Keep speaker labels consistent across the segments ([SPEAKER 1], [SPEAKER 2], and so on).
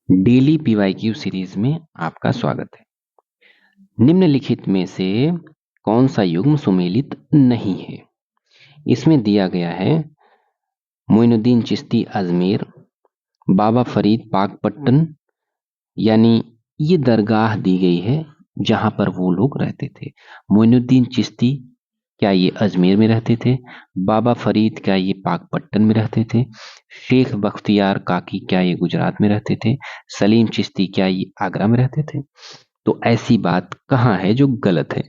[SPEAKER 1] Daily PYQ series में आपका स्वागत है। निम्नलिखित में से कौन सा युग्म सुमेलित नहीं है? इसमें दिया गया है मोइनुद्दीन चिश्ती अजमेर, बाबा फरीद पाकपट्टन, यानी ये दरगाह दी गई है जहां पर वो लोग रहते थे। मोइनुद्दीन चिश्ती क्या ये अजमेर में रहते थे? बाबा फरीद क्या ये पाकपट्टन में रहते थे? शेख बख्तियार काकी क्या ये गुजरात में रहते थे? सलीम चिश्ती क्या ये आगरा में रहते थे? तो ऐसी बात कहाँ है जो गलत है?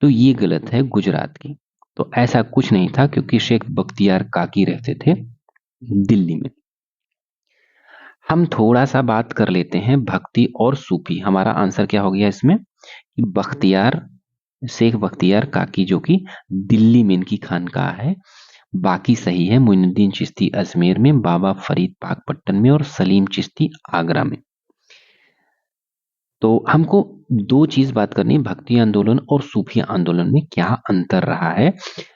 [SPEAKER 1] तो ये गलत है गुजरात की। तो ऐसा कुछ नहीं था क्योंकि शेख बख्तियार काकी रहते थे दिल्ली में। हम थोड़ा सा बात कर लेते हैं भक्ति और सूफी। हमारा आंसर क्या हो गया इसमें कि बख्तियार, शेख बख्तियार काकी जो कि दिल्ली में इनकी खानकाह है। बाकी सही है, मोइनुद्दीन चिश्ती अजमेर में, बाबा फरीद पाकपट्टन में और सलीम चिश्ती आगरा में। तो हमको दो चीज बात करनी है, भक्ति आंदोलन और सूफी आंदोलन में क्या अंतर रहा है।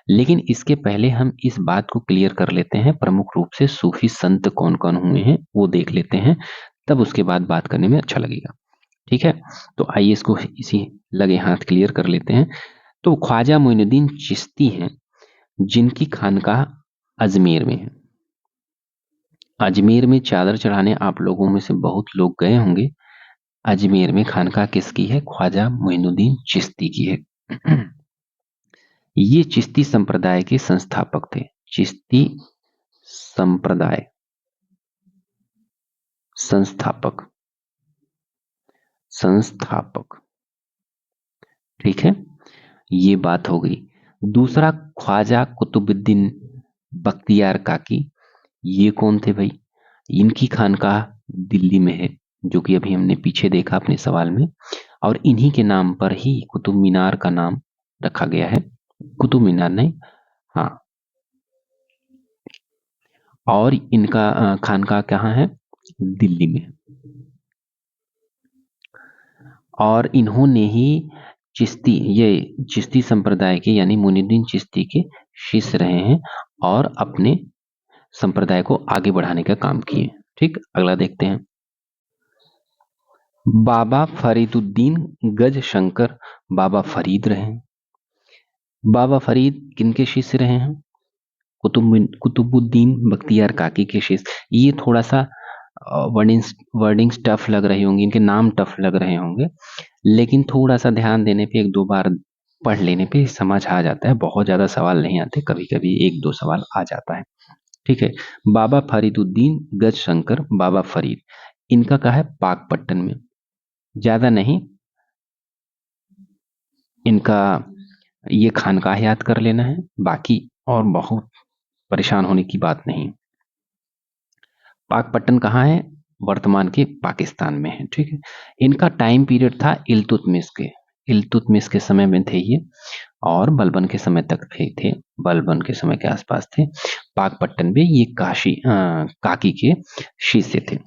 [SPEAKER 1] लेकिन इसके पहले हम इस बात को क्लियर कर लेते हैं, प्रमुख रूप से सूफी संत कौन कौन हुए हैं वो देख लेते हैं, तब उसके बाद बात करने में अच्छा लगेगा। ठीक है, तो आइए इसको इसी लगे हाथ क्लियर कर लेते हैं। तो ख्वाजा मोइनुद्दीन चिश्ती हैं जिनकी खानकाह अजमेर में है। अजमेर में चादर चढ़ाने आप लोगों में से बहुत लोग गए होंगे। अजमेर में खानकाह किसकी है? ख्वाजा मोइनुद्दीन चिश्ती की है। ये चिश्ती संप्रदाय के संस्थापक थे। चिश्ती संप्रदाय संस्थापक, ठीक है, ये बात हो गई। दूसरा, ख्वाजा कुतुबुद्दीन बख्तियार काकी, ये कौन थे भाई? इनकी खानकाह दिल्ली में है, जो कि अभी हमने पीछे देखा अपने सवाल में, और इन्हीं के नाम पर ही कुतुब मीनार का नाम रखा गया है। कुतुब मीनार नहीं, हाँ, और इनका खानकाह कहाँ है? दिल्ली में। और इन्होंने ही चिश्ती संप्रदाय के यानी मोइनुद्दीन चिश्ती के शिष्य रहे हैं और अपने संप्रदाय को आगे बढ़ाने का काम किए। ठीक, अगला देखते हैं। बाबा फरीदुद्दीन गज शंकर बाबा फरीद रहे हैं। बाबा फरीद किनके शिष्य रहे हैं? कुतुबुद्दीन बख्तियार काकी के शिष्य। ये थोड़ा सा वर्डिंग्स टफ लग रही होंगी, इनके नाम टफ लग रहे होंगे, लेकिन थोड़ा सा ध्यान देने पे, एक दो बार पढ़ लेने पे समझ आ जाता है। बहुत ज्यादा सवाल नहीं आते, कभी कभी एक दो सवाल आ जाता है। ठीक है, बाबा फरीदुद्दीन गज शंकर बाबा फरीद, इनका कहा है पाकपट्टन में। ज्यादा नहीं, इनका ये खानकाह याद कर लेना है, बाकी और बहुत परेशान होने की बात नहीं। पाकपट्टन कहाँ है? वर्तमान के पाकिस्तान में है। ठीक है, इनका टाइम पीरियड था इल्तुतमिश के समय में थे ये, और बलबन के समय तक थे, बलबन के समय के आसपास थे। पाकपट्टन में ये काकी के शिष्य थे।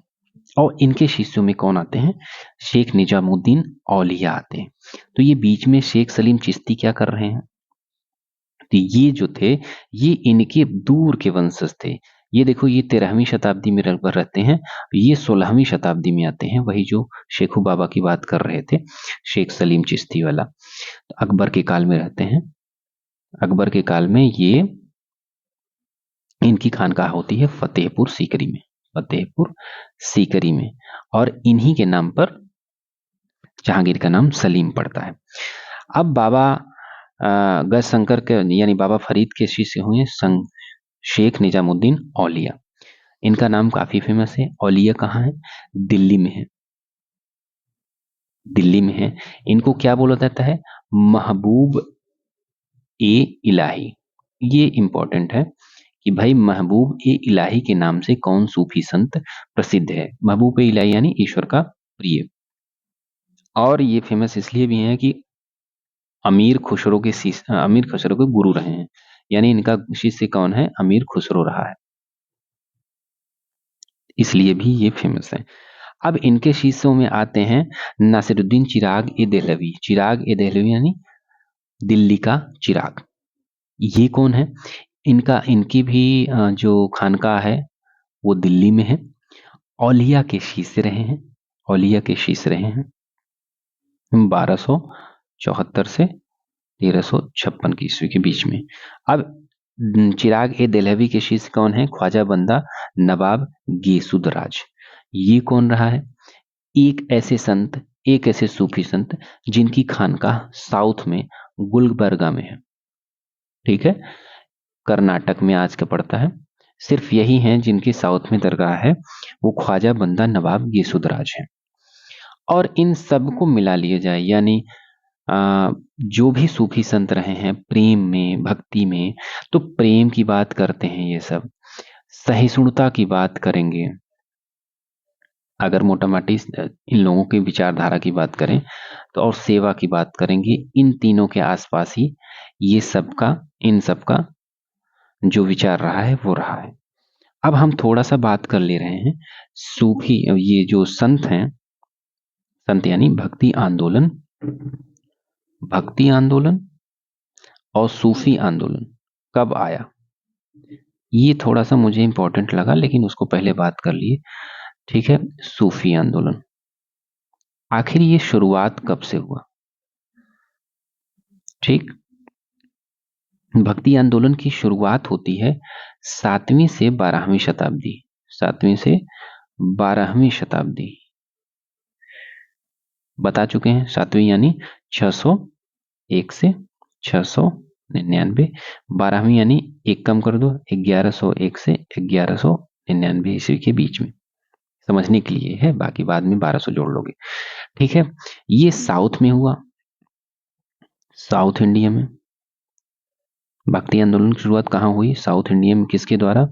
[SPEAKER 1] और इनके शिष्यों में कौन आते हैं? शेख निजामुद्दीन औलिया आते हैं। तो ये बीच में शेख सलीम चिश्ती क्या कर रहे हैं? तो ये जो थे, ये इनके दूर के वंशज थे। ये देखो, ये 13वीं शताब्दी में लगभग रहते हैं, ये 16वीं शताब्दी में आते हैं, वही जो शेखू बाबा की बात कर रहे थे, शेख सलीम चिश्ती वाला। तो अकबर के काल में रहते हैं। अकबर के काल में ये इनकी खानकाह होती है फतेहपुर सीकरी में, फतेहपुर सीकरी में, और इन्हीं के नाम पर जहांगीर का नाम सलीम पड़ता है। अब बाबा गज शंकर के यानी बाबा फरीद के शिष्य हुए शेख निजामुद्दीन औलिया। इनका नाम काफी फेमस है। औलिया कहाँ है? दिल्ली में है, दिल्ली में है। इनको क्या बोला जाता है? महबूब ए इलाही। ये इंपॉर्टेंट है कि भाई महबूब ए इलाही के नाम से कौन सूफी संत प्रसिद्ध है? महबूब ए इलाही यानी ईश्वर का प्रिय। और ये फेमस इसलिए भी है कि अमीर खुसरो के गुरु रहे हैं, यानी इनका शिष्य कौन है? अमीर खुसरो रहा है, इसलिए भी ये फेमस है। अब इनके शिष्यों में आते हैं नासिरुद्दीन चिराग ए देहलवी। चिराग ए देहलवी यानी दिल्ली का चिराग। ये कौन है? इनकी भी जो खानकाह है वो दिल्ली में है। औलिया के शिष्य रहे हैं। औलिया के शीश रहे हैं 1274 से 1356 की ईस्वी के बीच में। अब चिराग ए देहलवी के शिष्य कौन है? ख्वाजा बंदा नवाब गेसुदराज। ये कौन रहा है? एक ऐसे सूफी संत जिनकी खानकाह साउथ में गुलबर्गा में है। ठीक है, कर्नाटक में आज का पड़ता है। सिर्फ यही हैं जिनकी साउथ में दरगाह है, वो ख्वाजा बंदा नवाब गेसुदराज है। और इन सब को मिला लिया जाए, यानी जो भी सूफी संत रहे हैं प्रेम में, भक्ति में, तो प्रेम की बात करते हैं ये सब, सहिष्णुता की बात करेंगे। अगर मोटा माटी इन लोगों की विचारधारा की बात करें तो, और सेवा की बात करेंगे, इन तीनों के आसपास ही ये सबका, इन सबका जो विचार रहा है वो रहा है। अब हम थोड़ा सा बात कर ले रहे हैं सूफी, ये जो संत हैं, संत यानी भक्ति आंदोलन और सूफी आंदोलन कब आया, ये थोड़ा सा मुझे इंपॉर्टेंट लगा, लेकिन उसको पहले बात कर लिए। ठीक है, सूफी आंदोलन आखिर ये शुरुआत कब से हुआ? ठीक, भक्ति आंदोलन की शुरुआत होती है 7वीं से 12वीं शताब्दी, 7वीं से 12वीं शताब्दी बता चुके हैं। 7वीं यानी 601 से 699, 12वीं यानी एक कम कर दो, 1101 से 1199 ईस्वी के बीच में, समझने के लिए है, बाकी बाद में 1200 जोड़ लोगे। ठीक है, ये साउथ में हुआ, साउथ इंडिया में। भक्ति आंदोलन की शुरुआत कहाँ हुई? साउथ इंडिया में। किसके द्वारा?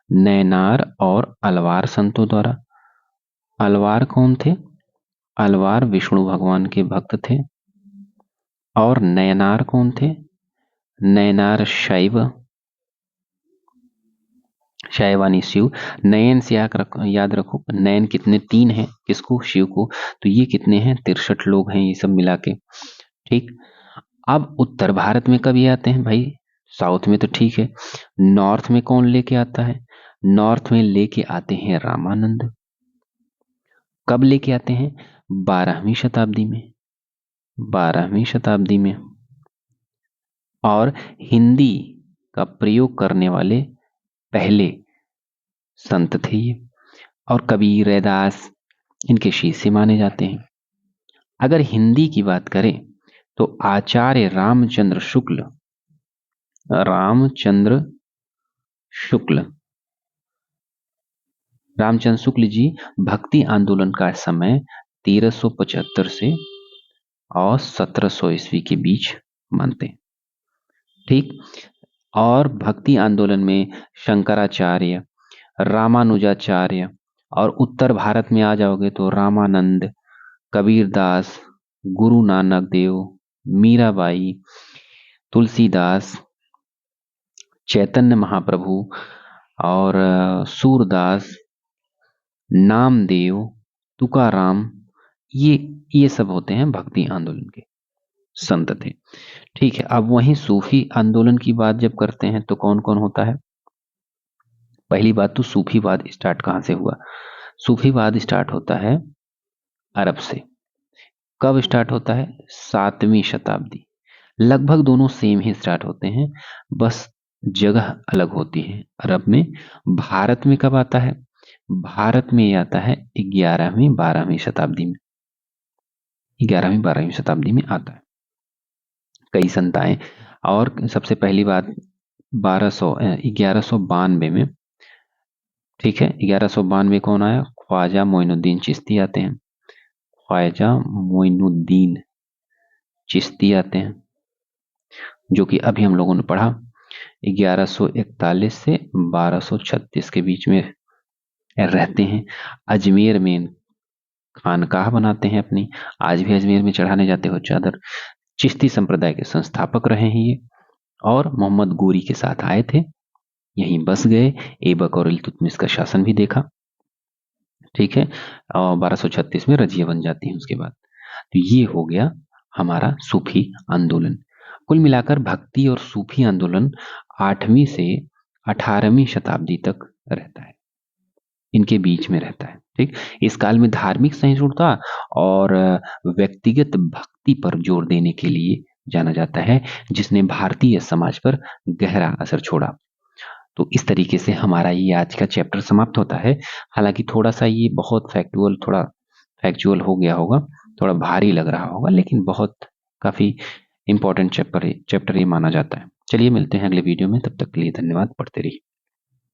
[SPEAKER 1] नैनार और अलवार संतों द्वारा। अलवार कौन थे? अलवार विष्णु भगवान के भक्त थे। और नैनार कौन थे? नैनार शैवानी शिव। नयन से याद रखो, नयन कितने? 3 हैं। किसको? शिव को। तो ये कितने हैं? 63 लोग हैं, ये सब मिला के। ठीक, अब उत्तर भारत में कब ये आते हैं भाई? साउथ में तो ठीक है, नॉर्थ में कौन लेके आता है? नॉर्थ में लेके आते हैं रामानंद। कब लेके आते हैं? 12वीं शताब्दी में, 12वीं शताब्दी में। और हिंदी का प्रयोग करने वाले पहले संत थे ये, और कबीर, रैदास इनके शिष्य माने जाते हैं। अगर हिंदी की बात करें तो आचार्य रामचंद्र शुक्ल जी भक्ति आंदोलन का समय 1375 से और 1700 ईस्वी के बीच मानते हैं। ठीक, और भक्ति आंदोलन में शंकराचार्य, रामानुजाचार्य, और उत्तर भारत में आ जाओगे तो रामानंद, कबीरदास, गुरु नानक देव, मीराबाई, तुलसीदास, चैतन्य महाप्रभु और सूरदास, नामदेव, तुकाराम, ये सब होते हैं भक्ति आंदोलन के संत थे। ठीक है, अब वहीं सूफी आंदोलन की बात जब करते हैं तो कौन कौन होता है? पहली बात तो सूफीवाद स्टार्ट कहां से हुआ? सूफीवाद स्टार्ट होता है अरब से। कब स्टार्ट होता है? 7वीं शताब्दी। लगभग दोनों सेम ही स्टार्ट होते हैं, बस जगह अलग होती है। अरब में। भारत में कब आता है? भारत में आता है 11वीं 12वीं शताब्दी में, 11वीं 12वीं शताब्दी में आता है। कई संत आए, और सबसे पहली बात 1192 में। ठीक है, 1192 कौन आया? ख्वाजा मोइनुद्दीन चिश्ती आते हैं, ख्वाजा मोइनुद्दीन चिश्ती आते हैं, जो कि अभी हम लोगों ने पढ़ा 1141 से 1236 के बीच में रहते हैं। अजमेर में खानकाह बनाते हैं अपनी, आज भी अजमेर में चढ़ाने जाते हो चादर। चिश्ती संप्रदाय के संस्थापक रहे हैं ये, और मोहम्मद गोरी के साथ आए थे, यहीं बस गए, ऐबक और इल्तुतमिश का शासन भी देखा। ठीक है, और 1236 में रजिया बन जाती है उसके बाद। तो ये हो गया हमारा सूफी आंदोलन। कुल मिलाकर भक्ति और सूफी आंदोलन 8वीं से 18वीं शताब्दी तक रहता है। इनके बीच में रहता है। ठीक, इस काल में धार्मिक सहिष्णुता और व्यक्तिगत भक्ति पर जोर देने के लिए जाना जाता है, जिसने भारतीय समाज पर गहरा असर छोड़ा। तो इस तरीके से हमारा ये आज का चैप्टर समाप्त होता है। हालांकि थोड़ा सा ये बहुत थोड़ा फैक्चुअल हो गया होगा, थोड़ा भारी लग रहा होगा, लेकिन बहुत काफी इंपॉर्टेंट चैप्टर ये माना जाता है। चलिए मिलते हैं अगले वीडियो में, तब तक के लिए धन्यवाद। पढ़ते रहिए।